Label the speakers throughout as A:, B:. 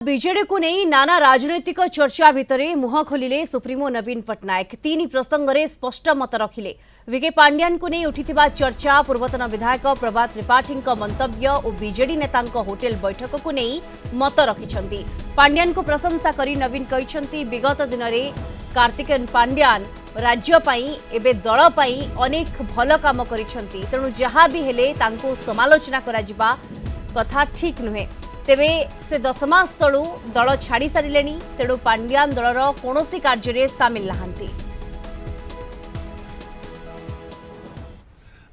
A: BJD को नहीं नाना राजनैतिक चर्चा भितर मुह खोलिले सुप्रीमो नवीन पट्टनायक तीन प्रसंग में स्पष्ट मत रखिले। विके पांड्यान को नहीं उठिथिबा चर्चा, पूर्वतन विधायक प्रभात त्रिपाठी मंतव्य और बीजेडी नेता होटेल बैठक को नहीं मत रखिछंती। पांड्यान को प्रशंसा करी नवीन कहिछंती विगत दिन में कार्तिकेयन पांड्यान राज्य पाई एबे दल पाई अनेक भल काम करिछंती, तेणु जहाँ भी हेले तांको समालोचना करा जिबा कथा ठीक नुहे। तेबे से 10 मास तलू दल छाड़ी सारे, तेणु पांड्यान दलर कौनसी कार्य सामिल नहांती।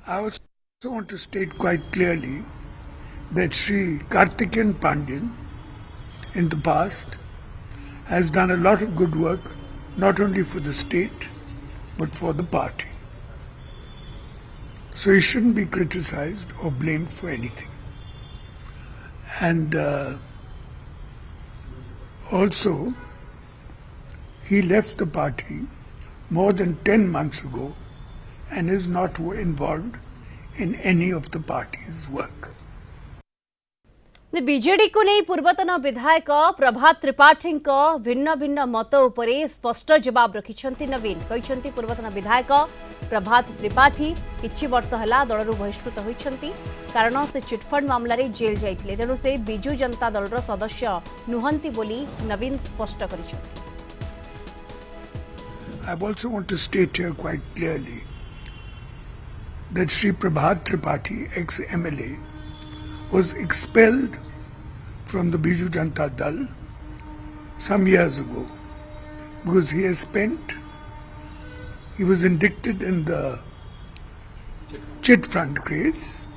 B: I also want to state quite clearly that Sri Karthikeyan Pandyan in the past has done a lot of good work, not only for the state but for the party. So he shouldn't be criticized or blamed for anything. And also, he left the party more than 10 months ago and is not involved in any of the party's work.
A: BJD को नहीं पूर्वतन विधायक प्रभात त्रिपाठी भिन्न भिन्न मत उपरे स्पष्ट जवाब रखिछंती नवीन। कहिछंती पूर्वतन विधायक प्रभात त्रिपाठी किछि वर्ष हला दलरु बहिष्कृत होइछंती, कारण से चिटफंड मामला रे जेल जाइथिले, तेणु से बिजू जनता दलर सदस्य नुहंती बोली नवीन स्पष्ट करिछंती।
B: I also want to state here quite clearly that Sri Prabhat Tripathi, ex-MLA, was expelled from the Biju Janata Dal some years ago because he was indicted in the chit fund case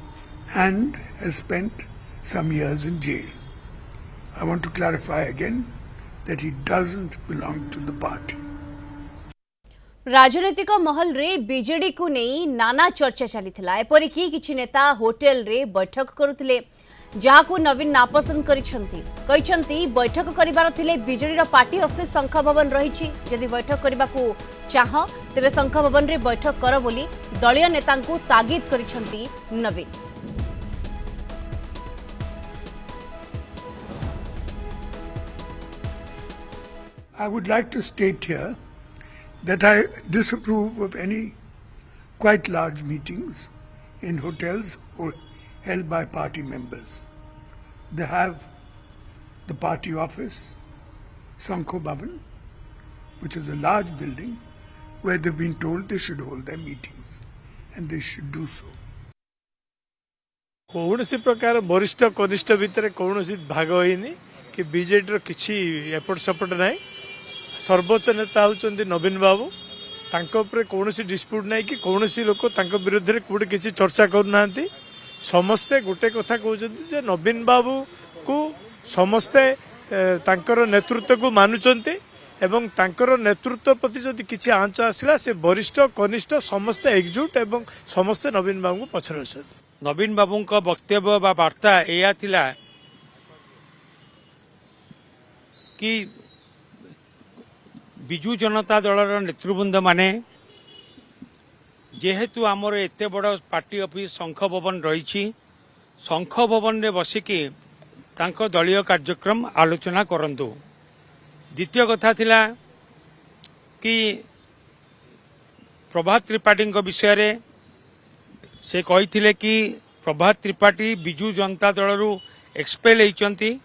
B: and has spent some years in jail. I want to clarify again that he doesn't belong to the party.
A: राजनैतिक महल रे BJD को नहीं नाना चर्चा चलीथिला। एपरिकी किछि नेता hotel रे बैठक करुथिले, जहाँ को नवीन नापसंद करिछंती। कहिछंती बैठक करिबार थिले बीजेडी रो पार्टी ऑफिस शंख भवन रहिछि, जदि बैठक करिबाकू चाह तेबे शंख भवन रे बैठक कर बोली दलीय नेतांकू तागिद करिछंती नवीन।
B: I would like to state here that I disapprove of any quite large meetings in hotels or held by party members. They have the party office, Sankho Bhavan, which is a large building where they've been told they should hold their meetings, and they should do so.
C: कौन सी प्रकार वरिष्ठ कनिष्ठ भितर कौन सी भाग होनी कि BJD किसी एपट सपट ना। सर्वोच्च नेता होती नवीन बाबू, कौन सी डिस्प्यूट ना कि कौन सी लोक विरुद्ध में कौटे किसी चर्चा करना। समस्ते गोटे कथा कहते नवीन बाबू को समस्ते नेतृत्व को मानुंट एवं नेतृत्व प्रति जदि किसी आंच आसला से वरिष्ठ कनिष्ठ समस्ते एकजुट एवं समस्ते नवीन बाबू को पछरे अच्छे।
D: नवीन बाबू का वक्तव्य बा वार्ता या थिला कि बिजू जनता दलर नेतृवृंद माने जेहेतु आमर एते बड़ पार्टी ऑफिस शंख भवन रही, शंख भवन रे बसिकी तांको दलीय कार्यक्रम आलोचना करंतु। द्वितीय कथा थिला कि प्रभात त्रिपाठी विषय रे से कही कि प्रभात त्रिपाठी बिजू जनता दलरू एक्सपेल होइचंती,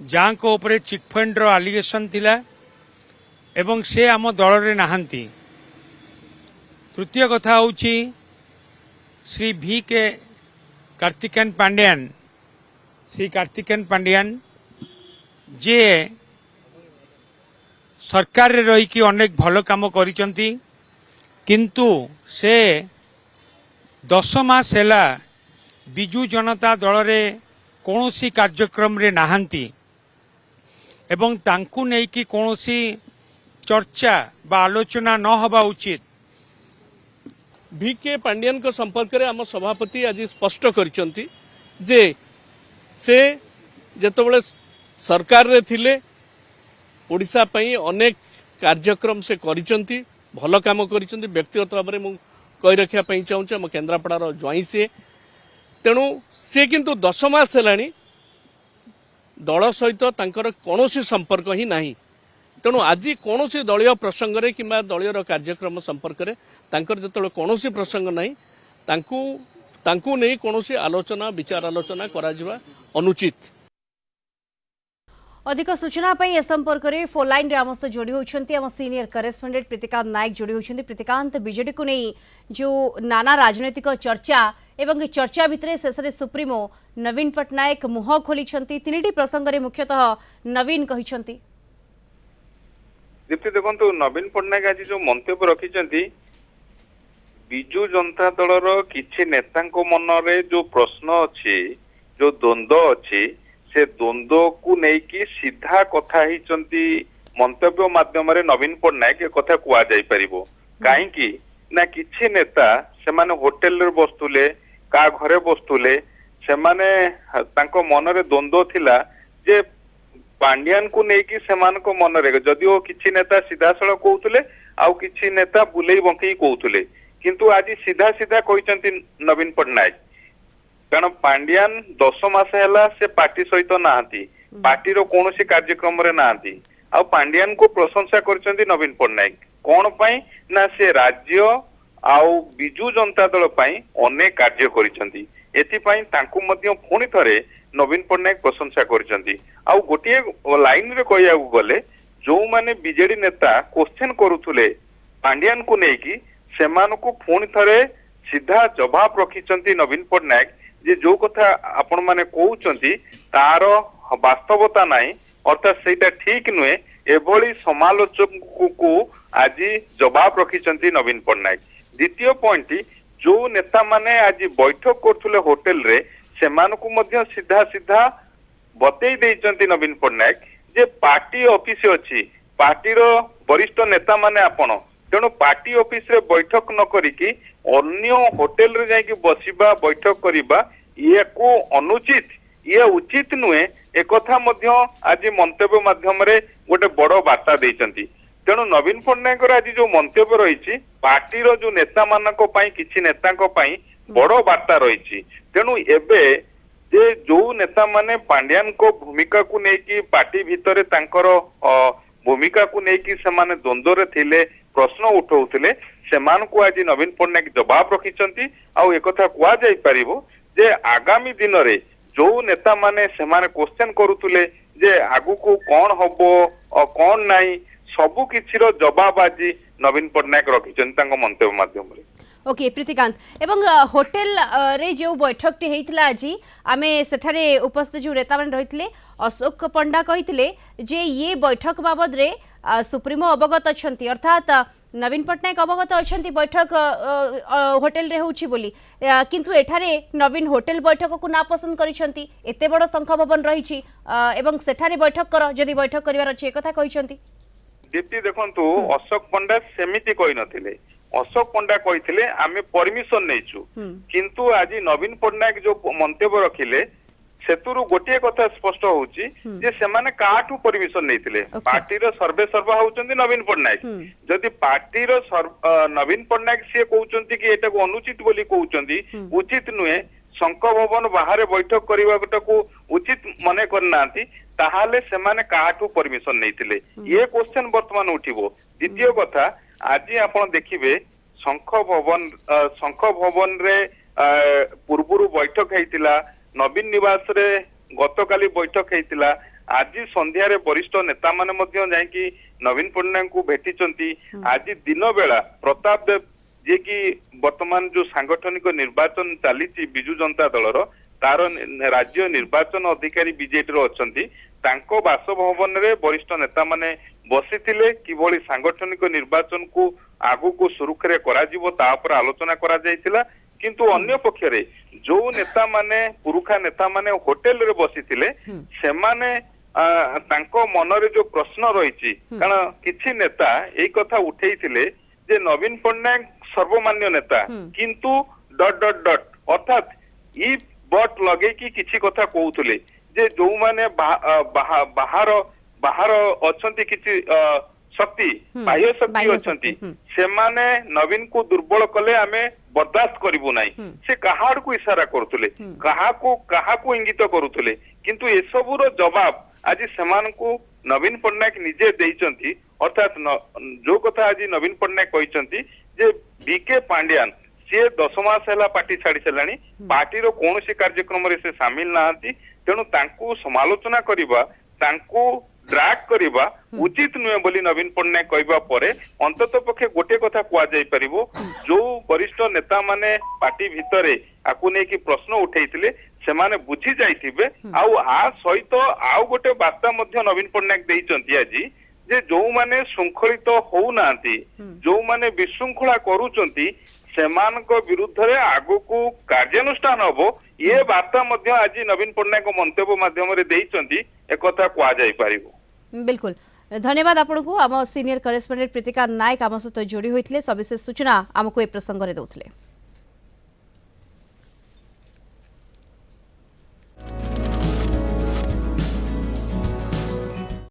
D: जहाँ को ऊपर चिटफंड रो एलिगेशन थिला एवं से आम दल रे नहांती। तृतीय कथा होची श्री भी के कार्तिकेयन पांड्यान, श्री कार्तिकेयन पांड्यान जे सरकार रे रही कि अनेक भल काम करिचंती, किंतु से 10 मास हैला बिजू जनता दल रे कौनसी कार्यक्रम रे नहांती एवं तांकू नहीं कि कौनसी चर्चा बा आलोचना न हवा उचित।
E: भी के पांड्यान को संपर्क में आम सभापति आज स्पष्ट करिसंती जे से जेतबेले सरकार रे थिले ओडिशा पई अनेक कार्यक्रम से करिसंती, भल काम करिसंती। व्यक्तिगत भाव में मु कहि रखिया पई चाहूँ आम केन्द्रापड़ार ज्वाई से, तेणु से किंतु 10 मास हेलानी दल सहित तांकर कौनसी संपर्क ही नहीं। तेणु आज कौन दलीय प्रसंग रे किंबा दलीय कार्यक्रम संपर्क रे तांकर जतले कौनसी प्रसंग नहीं तांकू नहीं कौनसी आलोचना विचार आलोचना करा जिबा अनुचित।
A: अधिक सूचना पाई ए संपर्क में फोन लाइन रे आम सहित जोड़ी होती आम सीनियर करेस्पोंडेंट प्रीतिकांत नायक जोड़ी होती। प्रीतिकांत, बीजेडी को नहीं जो नाना राजनैतिक चर्चा एवं चर्चा भितर शेष में सुप्रीमो नवीन पट्टनायक मुह खोली तीन प्रसंग में मुख्यतः नवीन कहते।
F: दीप्ति देखो नवीन पट्टनायक आज जो मंतव्य रखिंट विजु जनता दलर किछि नेता मनरे जो प्रश्न अच्छी जो द्वंद्व अच्छी से द्वंद्व को लेकिन सीधा कथा ही मंतव्य माध्यम नवीन पट्टनायक कथा कुआ जाई परिबो। काहेकि ना किछि नेता से माने होटेल रे बस्तुले का घरे बस्तुले से माने तांको मनरे द्वंद्व थिला जे पांड्यान को लेकिन सेमानको मनरे जदिओ किछि नेता सीधा सळ कहउतले आउ किछि नेता बुलेई बंकेई कहउतले किंतु आज सीधा सीधा कहिसंती नवीन पट्टनायक कारण पांड्यान 10 मास हैला से पार्टी सहित नाहांती पार्टी रो कोनोसी कार्यक्रम रे नाहांती आ पांड्यान को प्रशंसा करचंती नवीन पट्टनायक कोन पई ना से राज्य आउ बिजु जनता दल पई अनेक कार्य करिसंती एथि पई तांकु मध्य पुणी थरे नवीन पट्टनायक प्रशंसा करिसंती आ गोटे लाइन रे कहिया गले जो माने बीजेडी नेता क्वेश्चन करूथुले पांड्यान को नेकी सेमानको पुणी थरे सीधा जवाब रखिसंती नवीन पट्टनायक जे जो कथा आपण माने कहउचंती तार वास्तवता नाही अर्थात सेटा ठीक नुहे एभली समालोचक को आज जवाब रखिसंती नवीन पट्टनायक। द्वितीय पॉइंट जो नेता माने आज बैठक करथुले होटेल रे सेमानको मध्य सीधा सीधा बतई देइचंती नवीन पट्टनायक जे पार्टी ऑफिस अछि पार्टी रो वरिष्ठ नेता माने आपण तेणु पार्टी ऑफिस रे बैठक न करिकी अन्य होटेल रे जाइकी बसिबा बैठक करिबा ये को अनुचित ये उचित नुहे एक कथा मध्य आज मंतव्य माध्यम रे गोटे बड़ वार्ता देइचंती। तेणु नवीन पट्टनायक आज जो मंतव्य रही पार्टी रो जो नेता मानक पई किछि नेतांक पई बड़ वार्ता रही तेणु एबे जे जो नेता माने पांड्यान को भूमिका को नेकी पार्टी भितरे तांकर भूमिका को नेकी सेमाने द्वंद्व रे थिले प्रश्न उठाउथिले सेमानकु आज नवीन पट्टनायक जवाब रखिचंती आउ एकथा कुआ जाई परिबो जे आगामी दिन रे जो नेता माने सेमाने क्वेश्चन करूथुले जे आगु को कोन हबो और कोन नाही सबु किछिरो जवाब आज नवीन पट्टनायक रखिचंती तांको मंतव्य माध्यम रे।
A: ओके प्रीतिकांत एवं होटेल रे जो बैठक होता आज आम सेठारे उपस्थित जो नेता मैंने रही अशोक पंडा कहते जे ये बैठक बाबद रे सुप्रीमो अवगत अच्छा अर्थात नवीन पट्टनायक अवगत अच्छा बैठक होटेल रे होची बोली किंतु एठारे नवीन होटेल बैठक को नापसंद करिसेंती एते बड़ संख भवन रही सेठारे बैठक कर जदि बैठक करिवार अछि एकथा कहिसेंती।
F: दीप्ति देखंतु अशोक पंडा सेमिति कहि नथिले अशोक पंडा कहते आमे परमिशन नहींचु किंतु आज नवीन पट्टनायक जो मंतव्य रखिले सेतुरु गोटे कथा स्पष्ट होउची जे सेमाने काठू परमिशन नैथिले पार्टी रो सर्वे सर्वा होउचंदी नवीन पट्टनायक जदि पार्टी रो नवीन पट्टनायक से कहउचंती कि एटा को अनुचित बोली कहउचंदी उचित नुहे शंख भवन बाहर बैठक करबा को उचित मने करनांती ताहाले सेमाने काठू परमिशन नैथिले ये क्वेश्चन वर्तमान उठिबो। द्वितीय कथा आज आपण देखिबे शंख भवन रे पूर्वरु बैठक हेतिला नवीन निवास रे गतकाली बैठक हेतिला आज संध्या रे वरिष्ठ नेता माने मध्य जायकी नवीन पट्टनायक को भेटिचंती आज दिन बेला प्रताप देव जे कि वर्तमान जो सांगठनिक निर्वाचन चलीची बिजु जनता दलर तार राज्य निर्वाचन अधिकारी बीजेपी रो अछंती तांको बासभवन रे वरिष्ठ नेता माने बसिथिले किभली सांगठनिक निर्वाचन को आगु को सुरुखरे करा जिवो ता पर आलोचना करा जायतिला किंतु अन्य पक्षरे जो नेता माने पुरुखा नेता माने होटेल रे बसिथिले सेमाने तांको मनरे जो प्रश्न रहिछि कारण किछि नेता एई कथा उठेइथिले जे नवीन पट्टनायक सर्वमान्य नेता किंतु ... अर्थात ई बट लगे कि किछि कथा कहउथले जे जो माने बाहर अछंती किछि शक्ति बाह्य शक्ति अछंती सेमाने नवीन को दुर्बल कले आमे बर्दाश्त करिबु नाही से कहाड़ को इशारा करथुले कहा को इंगित करूथुले କିନ୍ତୁ ଏସବୁର ଜବାବ ଆଜି ସେମାନଙ୍କୁ ନବୀନ ପଟ୍ଟନାୟକ ନିଜେ ଦେଇଛନ୍ତି। ଅର୍ଥାତ୍ ଯୋଉ କଥା ଆଜି ନବୀନ ପଟ୍ଟନାୟକ କହିଛନ୍ତି ଯେ ବିକେ ପାଣ୍ଡିଆନ ସିଏ 10 ମାସ ହେଲା ପାର୍ଟି ଛାଡି ସାରିଲାଣି, ପାର୍ଟିର କୌଣସି କାର୍ଯ୍ୟକ୍ରମରେ ସେ ସାମିଲ ନାହାନ୍ତି, ତେଣୁ ତାଙ୍କୁ ସମାଲୋଚନା କରିବା, ତାଙ୍କୁ ଡ୍ରାଗ କରିବା ଉଚିତ ନୁହେଁ ବୋଲି ନବୀନ ପଟ୍ଟନାୟକ କହିବା ପରେ ଅନ୍ତତଃ ପକ୍ଷେ ଗୋଟିଏ କଥା କୁହାଯାଇ ପାରିବ, ଯୋଉ ବରିଷ୍ଠ ନେତା ମାନେ ପାର୍ଟି ଭିତରେ ଆକୁ ନେଇକି ପ୍ରଶ୍ନ ଉଠେଇଥିଲେ ସେମାନେ ବୁଝି ଯାଇଥିବେ। ଆଉ ଆ ସହିତ ଆଉ ଗୋଟେ ବାର୍ତ୍ତା ମଧ୍ୟ ନବୀନ ପଟ୍ଟନାୟକ ଦେଇଛନ୍ତି ଆଜି ଯେ ଯୋଉମାନେ ଶୃଙ୍ଖଳିତ ହଉନାହାନ୍ତି, ଯୋଉମାନେ ବିଶୃଙ୍ଖଳା କରୁଛନ୍ତି ସେମାନଙ୍କ ବିରୁଦ୍ଧରେ ଆଗକୁ କାର୍ଯ୍ୟାନୁଷ୍ଠାନ ହବ, ଏ ବାର୍ତ୍ତା ମଧ୍ୟ ଆଜି ନବୀନ ପଟ୍ଟନାୟକ ମନ୍ତବ୍ୟ ମାଧ୍ୟମରେ ଦେଇଛନ୍ତି, ekotha କୁହାଯାଇ ପାରିବ।
A: बिल्कुल धन्यवाद आपको आम सीनियर करेस्पोंडेंट प्रीतिका नायक आम सहित जोड़ी होते सविशेष सूचना आमको ए प्रसंग में देउथिले।